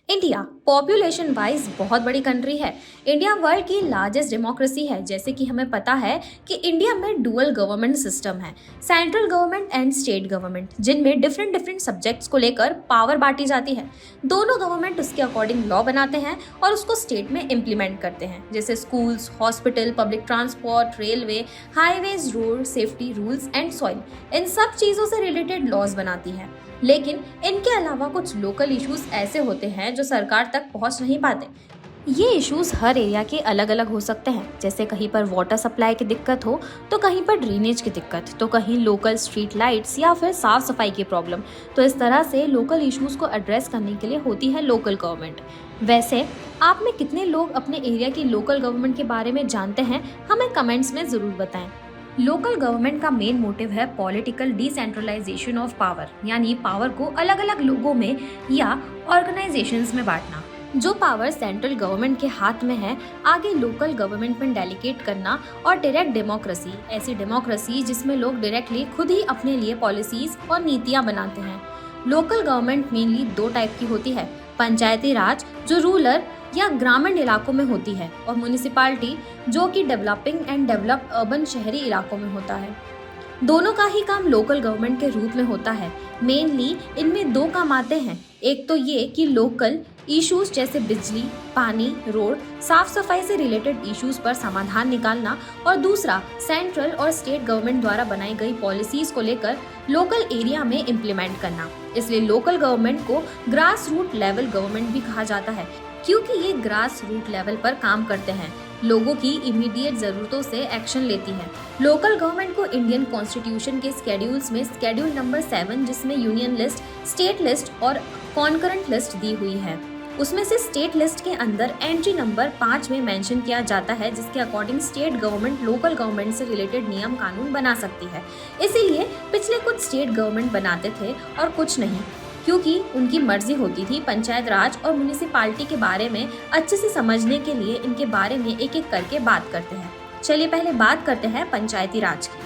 India population wise बहुत बड़ी country है। इंडिया वर्ल्ड की लार्जेस्ट डेमोक्रेसी है। जैसे कि हमें पता है कि इंडिया में डुअल गवर्नमेंट सिस्टम है, central government and state government, जिनमें डिफरेंट डिफरेंट सब्जेक्ट्स को लेकर पावर बांटी जाती है। दोनों गवर्नमेंट उसके अकॉर्डिंग लॉ बनाते हैं और उसको स्टेट में इम्प्लीमेंट करते हैं, जैसे schools, hospital, public transport, railway, highways, road safety rules and soil, इन सब चीज़ों से रिलेटेड लॉज बनाती है। लेकिन इनके अलावा कुछ लोकल इश्यूज ऐसे होते हैं जो सरकार तक पहुंच नहीं पाते। ये इश्यूज हर एरिया के अलग अलग हो सकते हैं, जैसे कहीं पर वाटर सप्लाई की दिक्कत हो तो कहीं पर ड्रेनेज की दिक्कत, तो कहीं लोकल स्ट्रीट लाइट्स या फिर साफ सफाई की प्रॉब्लम। तो इस तरह से लोकल इश्यूज को एड्रेस करने के लिए होती है लोकल गवर्नमेंट। वैसे आप में कितने लोग अपने एरिया की लोकल गवर्नमेंट के बारे में जानते हैं, हमें कमेंट्स में ज़रूर बताएं। लोकल गवर्नमेंट का मेन मोटिव है पॉलिटिकल डिसेंट्रलाइजेशन ऑफ पावर, यानी पावर को अलग अलग लोगों में या ऑर्गेनाइजेशंस में बांटना। जो पावर सेंट्रल गवर्नमेंट के हाथ में है, आगे लोकल गवर्नमेंट में डेलीगेट करना। और डायरेक्ट डेमोक्रेसी, ऐसी डेमोक्रेसी जिसमें लोग डायरेक्टली खुद ही अपने लिए पॉलिसीज और नीतियां बनाते हैं। लोकल गवर्नमेंट मेनली दो टाइप की होती है, पंचायती राज जो रूरल या ग्रामीण इलाकों में होती है, और म्युनिसिपैलिटी जो कि डेवलपिंग एंड डेवलप अर्बन शहरी इलाकों में होता है। दोनों का ही काम लोकल गवर्नमेंट के रूप में होता है। मेनली इनमें दो काम आते हैं, एक तो ये कि लोकल इश्यूज जैसे बिजली, पानी, रोड, साफ सफाई से रिलेटेड इश्यूज पर समाधान निकालना, और दूसरा सेंट्रल और स्टेट गवर्नमेंट द्वारा बनाई गई पॉलिसीज को लेकर लोकल एरिया में इम्प्लीमेंट करना। इसलिए लोकल गवर्नमेंट को ग्रास रूट लेवल गवर्नमेंट भी कहा जाता है, क्योंकि ये ग्रास रूट लेवल पर काम करते हैं, लोगों की इमीडिएट ज़रूरतों से एक्शन लेती है। लोकल गवर्नमेंट को इंडियन कॉन्स्टिट्यूशन के स्केड्यूल्स में स्केड्यूल नंबर 7, जिसमें यूनियन लिस्ट, स्टेट लिस्ट और कॉन्करेंट लिस्ट दी हुई है, उसमें से स्टेट लिस्ट के अंदर एंट्री नंबर 5 में मेंशन किया जाता है, जिसके according state government local government से रिलेटेड नियम कानून बना सकती है। इसीलिए पिछले कुछ स्टेट गवर्नमेंट बनाते थे और कुछ नहीं, क्योंकि उनकी मर्जी होती थी। पंचायत राज और म्युनिसिपैलिटी के बारे में अच्छे से समझने के लिए इनके बारे में एक एक करके बात करते हैं। चलिए पहले बात करते हैं पंचायती राज की।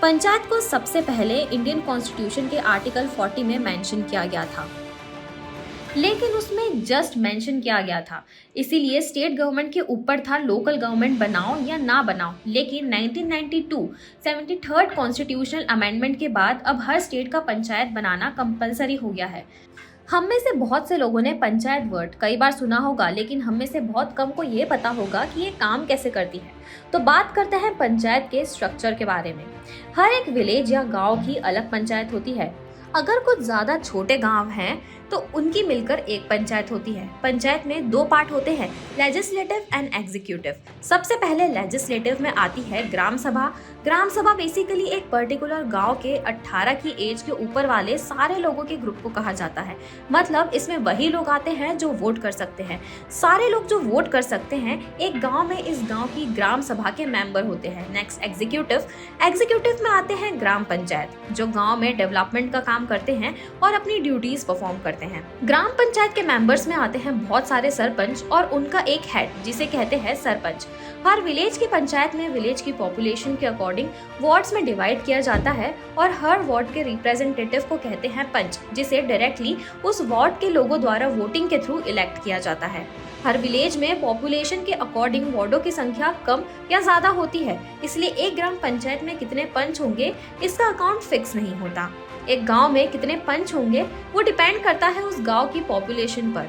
पंचायत को सबसे पहले इंडियन कॉन्स्टिट्यूशन के आर्टिकल 40 में मेंशन किया गया था, लेकिन उसमें जस्ट मेंशन किया गया था, इसीलिए स्टेट गवर्नमेंट के ऊपर था लोकल गवर्नमेंट बनाओ या ना बनाओ। लेकिन 1992 73rd कॉन्स्टिट्यूशनल अमेंडमेंट के बाद अब हर स्टेट का पंचायत बनाना कंपलसरी हो गया है। हम में से बहुत से लोगों ने पंचायत वर्ड कई बार सुना होगा, लेकिन हम में से बहुत कम को ये पता होगा कि ये काम कैसे करती है। तो बात करते हैं पंचायत के स्ट्रक्चर के बारे में। हर एक विलेज या गांव की अलग पंचायत होती है। अगर कुछ ज़्यादा छोटे गांव हैं तो उनकी मिलकर एक पंचायत होती है। पंचायत में दो पार्ट होते हैं, लेजिस्लेटिव एंड एग्जीक्यूटिव। सबसे पहले लेजिस्लेटिव में आती है ग्राम सभा। ग्राम सभा बेसिकली एक पर्टिकुलर गांव के 18 की एज के ऊपर वाले सारे लोगों के ग्रुप को कहा जाता है। मतलब इसमें वही लोग आते हैं जो वोट कर सकते हैं। सारे लोग जो वोट कर सकते हैं एक गांव में इस गांव की ग्राम सभा के मेंबर होते हैं। Next executive. एग्जीक्यूटिव में आते हैं ग्राम पंचायत, जो गांव में डेवलपमेंट का काम करते हैं और अपनी ड्यूटीज परफॉर्म करते हैं। ग्राम पंचायत के मेंबर्स में आते हैं बहुत सारे सरपंच और उनका एक हेड, जिसे कहते हैं सरपंच। हर विलेज की पंचायत में विलेज की पॉपुलेशन के अकॉर्डिंग वार्ड्स में डिवाइड किया जाता है और हर वार्ड के रिप्रेजेंटेटिव को कहते हैं पंच, जिसे डायरेक्टली उस वार्ड के लोगों द्वारा वोटिंग के थ्रू इलेक्ट किया जाता है। हर विलेज में पॉपुलेशन के अकॉर्डिंग वार्डों की संख्या कम या ज्यादा होती है, इसलिए एक ग्राम पंचायत में कितने पंच होंगे इसका अकाउंट फिक्स नहीं होता। एक गांव में कितने पंच होंगे वो डिपेंड करता है उस गांव की पॉपुलेशन पर।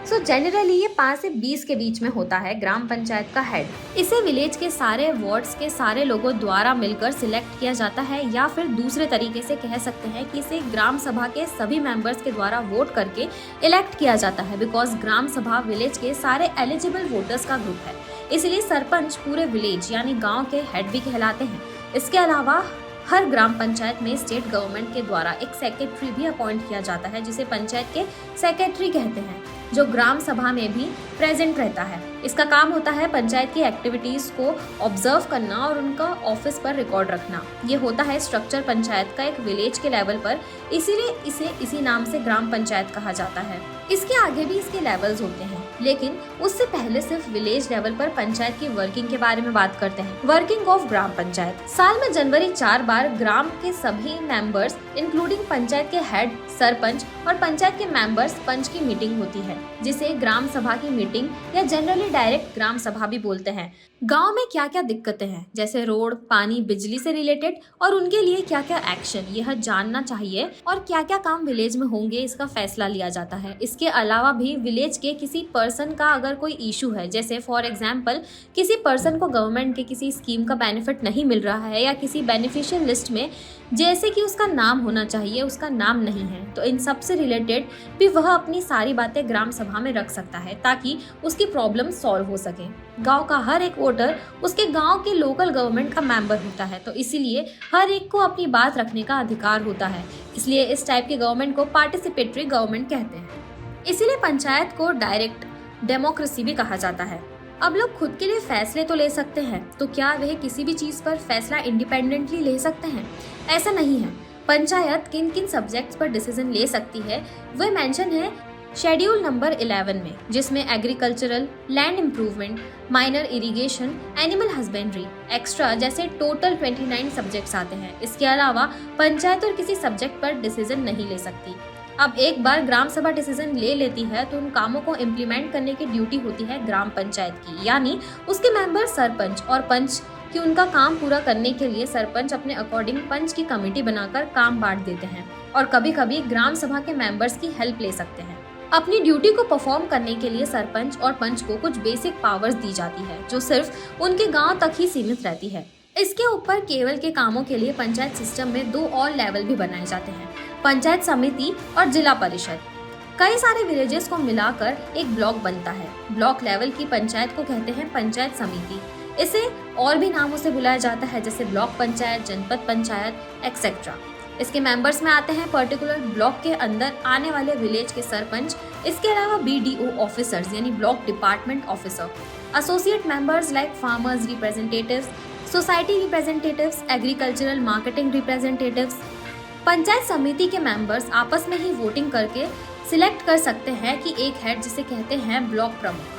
सो जनरली ये 5 से 20 के बीच में होता है ग्राम पंचायत का हेड। इसे विलेज के सारे वार्ड्स के सारे लोगों द्वारा मिलकर सिलेक्ट किया जाता है, या फिर दूसरे तरीके से कह सकते हैं कि इसे ग्राम सभा के सभी मेंबर्स के द्वारा वोट करके इलेक्ट किया जाता है, बिकॉज ग्राम सभा विलेज के सारे एलिजिबल वोटर्स का ग्रुप है। इसलिए सरपंच पूरे विलेज यानी गाँव के हेड भी कहलाते हैं। इसके अलावा हर ग्राम पंचायत में स्टेट गवर्नमेंट के द्वारा एक सेक्रेटरी भी अपॉइंट किया जाता है, जिसे पंचायत के सेक्रेटरी कहते हैं, जो ग्राम सभा में भी प्रेजेंट रहता है। इसका काम होता है पंचायत की एक्टिविटीज को ऑब्जर्व करना और उनका ऑफिस पर रिकॉर्ड रखना। ये होता है स्ट्रक्चर पंचायत का एक विलेज के लेवल पर, इसीलिए इसे इसी नाम से ग्राम पंचायत कहा जाता है। इसके आगे भी इसके लेवल्स होते हैं, लेकिन उससे पहले सिर्फ विलेज लेवल पर पंचायत की वर्किंग के बारे में बात करते हैं। Working of gram panchayat. साल में जनवरी 4 बार ग्राम के सभी मेंबर्स इंक्लूडिंग पंचायत के हेड, सरपंच और पंचायत के मेंबर्स पंच की मीटिंग होती है, जिसे ग्राम सभा की मीटिंग या जनरली डायरेक्ट ग्राम सभा भी बोलते हैं। गांव में क्या क्या दिक्कतें हैं, जैसे रोड, पानी, बिजली से रिलेटेड और उनके लिए क्या क्या एक्शन, यह जानना चाहिए और क्या क्या काम विलेज में होंगे, इसका फैसला लिया जाता है। इसके अलावा भी विलेज के किसी पर्सन का अगर कोई इशू है, जैसे फॉर एग्जाम्पल किसी पर्सन को गवर्नमेंट के किसी स्कीम का बेनिफिट नहीं मिल रहा है या किसी बेनिफिशियल लिस्ट में जैसे कि उसका नाम होना चाहिए उसका नाम नहीं है, तो इन सब से रिलेटेड भी वह अपनी सारी बातें ग्राम सभा में रख सकता है ताकि उसकी प्रॉब्लम सॉल्व हो सके। गांव का हर एक वोटर उसके गांव के लोकल गवर्नमेंट का मेंबर होता है, तो इसीलिए हर एक को अपनी बात रखने का अधिकार होता है। इसलिए इस टाइप के गवर्नमेंट को पार्टिसिपेटरी गवर्नमेंट कहते हैं। इसीलिए पंचायत को डायरेक्ट डेमोक्रेसी भी कहा जाता है। अब लोग खुद के लिए फैसले तो ले सकते हैं, तो क्या वह किसी भी चीज पर फैसला इंडिपेंडेंटली ले सकते हैं? ऐसा नहीं है। पंचायत किन किन सब्जेक्ट्स पर डिसीजन ले सकती है वह मेंशन है शेड्यूल नंबर 11 में, जिसमें agricultural, land improvement, minor irrigation, animal husbandry, extra जैसे टोटल 29 सब्जेक्ट्स आते हैं। इसके अलावा पंचायत और किसी सब्जेक्ट पर डिसीजन नहीं ले सकती। अब एक बार ग्राम सभा डिसीजन ले लेती है तो उन कामों को इम्प्लीमेंट करने की ड्यूटी होती है ग्राम पंचायत की, यानी उसके मेंबर सरपंच और पंच कि उनका काम पूरा करने के लिए सरपंच अपने अकॉर्डिंग पंच की कमेटी बनाकर काम बांट देते हैं और कभी कभी ग्राम सभा के मेंबर्स की हेल्प ले सकते हैं। अपनी ड्यूटी को परफॉर्म करने के लिए सरपंच और पंच को कुछ बेसिक पावर्स दी जाती है जो सिर्फ उनके गांव तक ही सीमित रहती है। इसके ऊपर केवल के कामों के लिए पंचायत सिस्टम में 2 और लेवल भी बनाए जाते हैं, पंचायत समिति और जिला परिषद। कई सारे विलेजेस को मिलाकर एक ब्लॉक बनता है। ब्लॉक लेवल की पंचायत को कहते हैं पंचायत समिति। इसे और भी नामों से बुलाया जाता है, जैसे ब्लॉक पंचायत, जनपद पंचायत एक्सेट्रा। इसके मेंबर्स में आते हैं पर्टिकुलर ब्लॉक के अंदर आने वाले विलेज के सरपंच, इसके अलावा BDO ऑफिसर्स यानी block department officer, associate members like farmers representatives, society representatives, agricultural marketing representatives. Panchayat समिति के मेंबर्स आपस में ही वोटिंग करके सिलेक्ट कर सकते हैं कि एक हेड, जिसे कहते हैं ब्लॉक प्रमुख।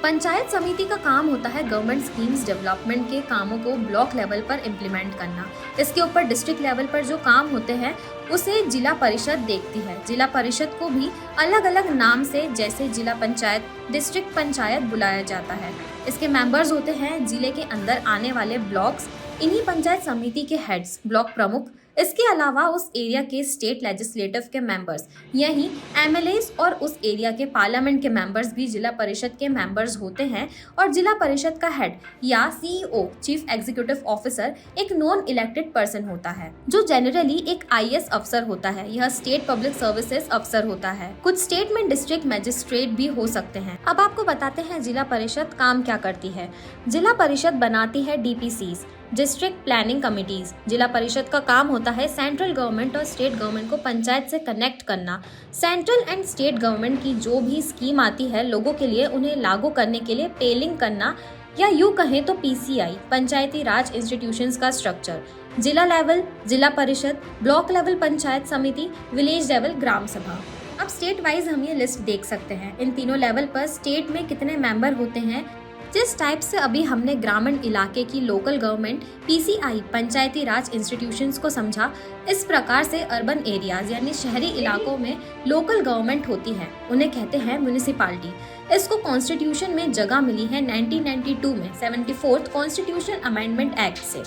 पंचायत समिति का काम होता है गवर्नमेंट स्कीम्स डेवलपमेंट के कामों को ब्लॉक लेवल पर इम्प्लीमेंट करना। इसके ऊपर डिस्ट्रिक्ट लेवल पर जो काम होते हैं उसे जिला परिषद देखती है। जिला परिषद को भी अलग अलग नाम से जैसे जिला पंचायत, डिस्ट्रिक्ट पंचायत बुलाया जाता है। इसके मेंबर्स होते हैं जिले के अंदर आने वाले ब्लॉक्स, इन्हीं पंचायत समिति के हेड्स, ब्लॉक प्रमुख। इसके अलावा उस एरिया के स्टेट लेजिस्लेटिव के मेंबर्स, यही MLAs और उस एरिया के पार्लियामेंट के मेंबर्स भी जिला परिषद के मेंबर्स होते हैं। और जिला परिषद का हेड या CEO, चीफ एग्जीक्यूटिव ऑफिसर, एक नॉन इलेक्टेड पर्सन होता है जो जनरली एक IAS अफसर होता है। यह स्टेट पब्लिक सर्विसेज अफसर होता है। कुछ स्टेट में डिस्ट्रिक्ट मजिस्ट्रेट भी हो सकते हैं। अब आपको बताते हैं जिला परिषद काम क्या करती है। जिला परिषद बनाती है DPCs, डिस्ट्रिक्ट प्लानिंग कमिटीज। जिला परिषद का काम होता है सेंट्रल गवर्नमेंट और स्टेट गवर्नमेंट को पंचायत से कनेक्ट करना। सेंट्रल एंड स्टेट गवर्नमेंट की जो भी स्कीम आती है लोगों के लिए, उन्हें लागू करने के लिए पेलिंग करना, या यूँ कहें तो PCI, पंचायती राज इंस्टीट्यूशंस का स्ट्रक्चर। जिला लेवल जिला परिषद, ब्लॉक लेवल पंचायत समिति, विलेज लेवल ग्राम सभा। अब स्टेट वाइज हम ये लिस्ट देख सकते हैं। इन तीनों लेवल पर स्टेट में कितने मेंबर होते हैं। जिस टाइप से अभी हमने ग्रामीण इलाके की लोकल गवर्नमेंट PCI, पंचायती राज इंस्टीट्यूशंस को समझा, इस प्रकार से अर्बन एरियाज यानी शहरी इलाकों में लोकल गवर्नमेंट होती है, उन्हें कहते हैं म्युनिसिपैलिटी। इसको कॉन्स्टिट्यूशन में जगह मिली है 1992 में 74th कॉन्स्टिट्यूशन अमेंडमेंट एक्ट से।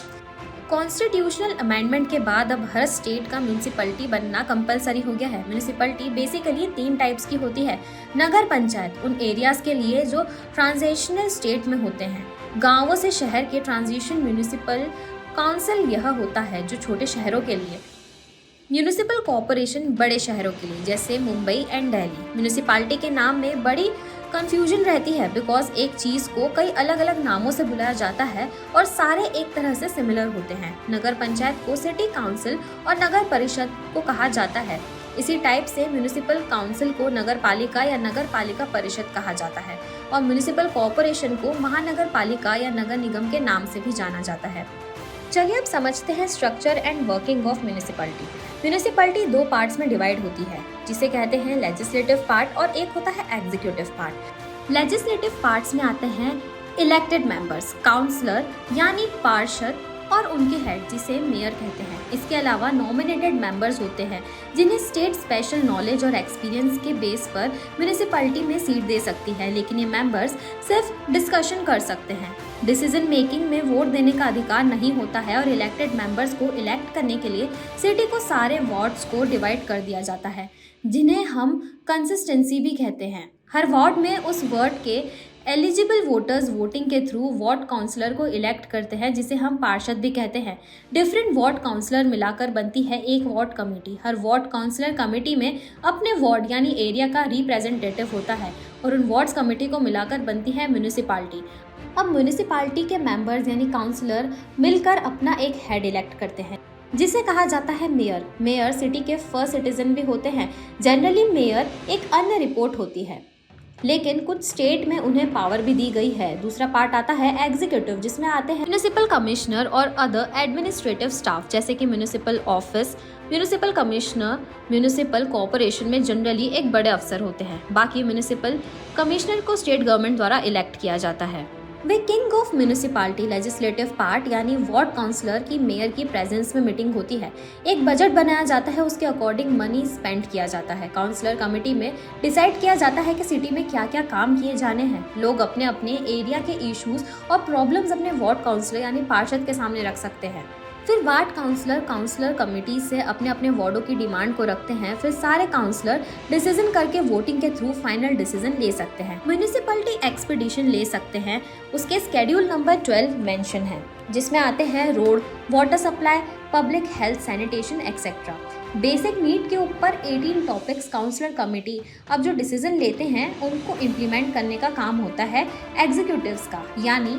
कॉन्स्टिट्यूशनल अमेंडमेंट के बाद अब हर स्टेट का म्यूनिसिपैलिटी बनना कंपलसरी हो गया है। म्यूनिसिपैलिटी बेसिकली 3 टाइप्स की होती है। नगर पंचायत उन एरियाज के लिए जो ट्रांजिशनल स्टेट में होते हैं। गांवों से शहर के ट्रांजिशन म्यूनिसिपल काउंसिल यह होता है जो छोटे शहरों के लिए। म्यूनिसिपल कॉर्पोरेशन बड़े शहरों के लिए, जैसे मुंबई एंड दिल्ली। म्यूनिसिपैलिटी के नाम में बड़ी कंफ्यूजन रहती है बिकॉज एक चीज़ को कई अलग अलग नामों से बुलाया जाता है और सारे एक तरह से सिमिलर होते हैं। नगर पंचायत को सिटी काउंसिल और नगर परिषद को कहा जाता है। इसी टाइप से म्युनिसिपल काउंसिल को नगर पालिका या नगर पालिका परिषद कहा जाता है और म्युनिसिपल कॉरपोरेशन को महानगर पालिका या नगर निगम के नाम से भी जाना जाता है। चलिए अब समझते हैं structure and working of municipality. Municipality दो पार्ट्स में डिवाइड होती है, जिसे कहते हैं लेजिस्लेटिव पार्ट और एक होता है एग्जीक्यूटिव पार्ट। लेजिस्लेटिव पार्ट्स में आते हैं इलेक्टेड मेंबर्स, काउंसलर यानी पार्षद और उनके हेड जिसे मेयर कहते हैं। इसके अलावा नॉमिनेटेड मेंबर्स होते हैं जिन्हें स्टेट स्पेशल नॉलेज और एक्सपीरियंस के बेस पर म्युनिसिपैलिटी में सीट दे सकती है, लेकिन ये मेंबर्स सिर्फ डिस्कशन कर सकते हैं। डिसीजन मेकिंग में वोट देने का अधिकार नहीं होता है और इलेक्टेड मेंबर्स को इलेक्ट करने के लिए सिटी को सारे वार्ड्स को डिवाइड कर दिया जाता है, जिन्हें हम कंसिस्टेंसी भी कहते हैं। हर वार्ड में उस वार्ड के एलिजिबल वोटर्स वोटिंग के थ्रू वार्ड काउंसलर को इलेक्ट करते हैं, जिसे हम पार्षद भी कहते हैं। डिफरेंट वार्ड काउंसलर मिलाकर बनती है एक वार्ड कमेटी। हर वार्ड काउंसलर कमेटी में अपने वार्ड यानी एरिया का रिप्रेजेंटेटिव होता है और उन वार्ड्स कमेटी को मिलाकर बनती है म्युनिसिपैलिटी। अब म्युनिसिपैलिटी के मेंबर्स यानी काउंसलर मिलकर अपना एक हेड इलेक्ट करते हैं, जिसे कहा जाता है मेयर। मेयर सिटी के फर्स्ट सिटीजन भी होते हैं। जनरली मेयर एक अन्य रिपोर्ट होती है, लेकिन कुछ स्टेट में उन्हें पावर भी दी गई है। दूसरा पार्ट आता है एग्जीक्यूटिव, जिसमें आते हैं म्युनिसिपल कमिश्नर और अदर एडमिनिस्ट्रेटिव स्टाफ, जैसे कि municipal office, municipal commissioner. Municipal corporation में जनरली एक बड़े अफसर होते हैं। बाकी म्युनिसिपल कमिश्नर को स्टेट गवर्नमेंट द्वारा इलेक्ट किया जाता है। वे king of municipality legislative part यानी वार्ड काउंसलर की मेयर की प्रेजेंस में मीटिंग होती है। एक बजट बनाया जाता है, उसके अकॉर्डिंग मनी स्पेंड किया जाता है। काउंसलर कमेटी में डिसाइड किया जाता है कि सिटी में क्या क्या काम किए जाने हैं। लोग अपने अपने एरिया के इश्यूज और प्रॉब्लम्स अपने वार्ड काउंसलर यानी पार्षद के सामने रख सकते हैं। फिर वार्ड काउंसलर कमेटी से अपने अपने वार्डों की डिमांड को रखते हैं। फिर सारे काउंसलर डिसीजन करके वोटिंग के थ्रू फाइनल डिसीजन ले सकते हैं। म्युनिसिपैलिटी एक्सपीडिशन ले सकते हैं, उसके शेड्यूल नंबर 12 मेंशन है, जिसमें आते हैं road, water supply, public health, sanitation etcetera. Basic need के ऊपर 18 टॉपिक्स काउंसलर कमेटी अब जो डिसीजन लेते हैं उनको इम्प्लीमेंट करने का काम होता है एग्जीक्यूटिव्स का यानी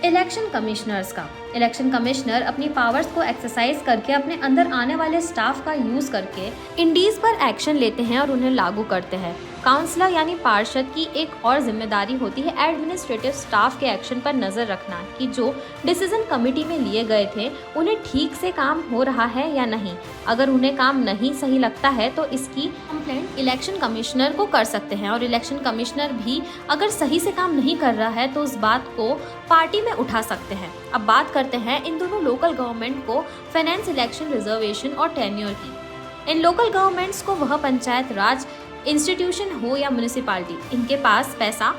इलेक्शन कमिश्नर्स का। इलेक्शन कमिश्नर अपनी पावर्स को एक्सरसाइज करके अपने अंदर आने वाले स्टाफ का यूज करके इंडीज पर एक्शन लेते हैं और उन्हें लागू करते हैं। काउंसलर यानी पार्षद की एक और जिम्मेदारी होती है एडमिनिस्ट्रेटिव स्टाफ के एक्शन पर नजर रखना कि जो डिसीजन कमेटी में लिए गए थे उन्हें ठीक से काम हो रहा है या नहीं। अगर उन्हें काम नहीं सही लगता है तो इसकी कंप्लेंट इलेक्शन कमिश्नर को कर सकते हैं और इलेक्शन कमिश्नर भी अगर सही से काम नहीं कर रहा है तो उस बात को पार्टी में उठा सकते हैं। अब बात करते हैं इन दोनों लोकल गवर्नमेंट को फाइनेंस, इलेक्शन, रिजर्वेशन और टेन्योर की। इन लोकल गवर्नमेंट्स को वह पंचायत राज इंस्टीट्यूशन हो या म्युनिसिपैलिटी, इनके पास पैसा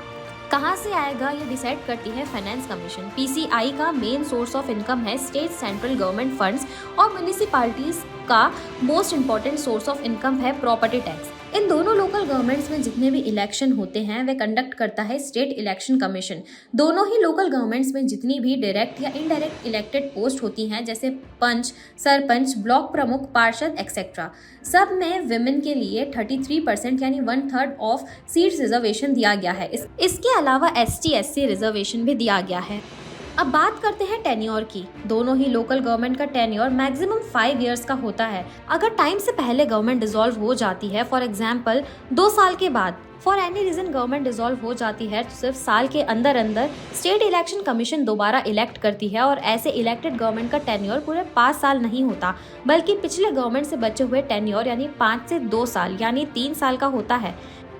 कहाँ से आएगा ये डिसाइड करती है फाइनेंस कमीशन। पीसीआई का मेन सोर्स ऑफ इनकम है स्टेट सेंट्रल गवर्नमेंट फंड्स और म्युनिसिपैलिटीज का most important source of income है प्रॉपर्टी टैक्स। इन दोनों लोकल गवर्नमेंट्स में जितने भी इलेक्शन होते हैं वे कंडक्ट करता है स्टेट इलेक्शन कमीशन। दोनों ही लोकल गवर्नमेंट्स में जितनी भी डायरेक्ट या इनडायरेक्ट इलेक्टेड पोस्ट होती हैं जैसे पंच, सरपंच, ब्लॉक प्रमुख, पार्षद एक्सेट्रा, सब में विमेन के लिए 33% यानी 1/3 ऑफ सीट्स रिजर्वेशन दिया गया है। इसके अलावा ST/SC रिजर्वेशन भी दिया गया है। अब बात करते हैं टेन्योर की। दोनों ही लोकल गवर्नमेंट का टेन्योर मैक्सिमम 5 इयर्स का होता है। अगर टाइम से पहले गवर्नमेंट डिसॉल्व हो जाती है, फॉर एग्जांपल 2 साल के बाद for any reason government dissolve हो जाती है, तो सिर्फ साल के अंदर अंदर स्टेट इलेक्शन कमीशन दोबारा इलेक्ट करती है और ऐसे इलेक्टेड गवर्नमेंट का टेन्योर पूरे 5 साल नहीं होता, बल्कि पिछले गवर्नमेंट से बचे हुए टेन्योर यानी 5 से 2 साल यानी 3 साल का होता है।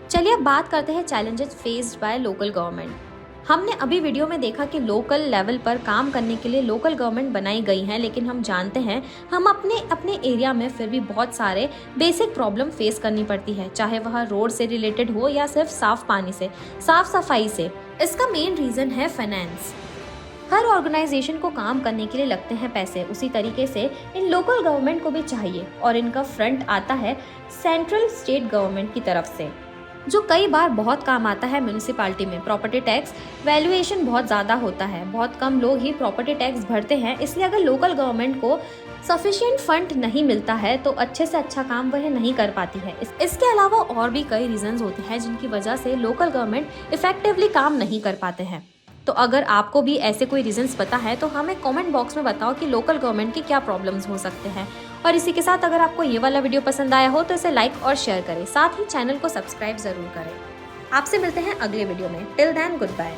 चलिए अब बात करते हैं challenges faced by local government. हमने अभी वीडियो में देखा कि लोकल लेवल पर काम करने के लिए लोकल गवर्नमेंट बनाई गई हैं, लेकिन हम जानते हैं हम अपने एरिया में फिर भी बहुत सारे बेसिक प्रॉब्लम फेस करनी पड़ती है, चाहे वह रोड से रिलेटेड हो या सिर्फ साफ पानी से, साफ सफाई से। इसका मेन रीज़न है फाइनेंस। हर ऑर्गेनाइजेशन को काम करने के लिए लगते हैं पैसे, उसी तरीके से इन लोकल गवर्नमेंट को भी चाहिए और इनका फ्रंट आता है सेंट्रल स्टेट गवर्नमेंट की तरफ से, जो कई बार बहुत काम आता है म्युनिसिपैलिटी में। प्रॉपर्टी टैक्स वैल्यूएशन बहुत ज़्यादा होता है, बहुत कम लोग ही प्रॉपर्टी टैक्स भरते हैं, इसलिए अगर लोकल गवर्नमेंट को सफिशिएंट फंड नहीं मिलता है तो अच्छे से अच्छा काम वह नहीं कर पाती है। इसके अलावा और भी कई रीजंस होते हैं जिनकी वजह से लोकल गवर्नमेंट इफेक्टिवली काम नहीं कर पाते हैं। तो अगर आपको भी ऐसे कोई रीजंस पता है तो हमें कमेंट बॉक्स में बताओ कि लोकल गवर्नमेंट के क्या प्रॉब्लम्स हो सकते हैं और इसी के साथ अगर आपको ये वाला वीडियो पसंद आया हो तो इसे लाइक और शेयर करें, साथ ही चैनल को सब्सक्राइब जरूर करें। आपसे मिलते हैं अगले वीडियो में। Till then good bye.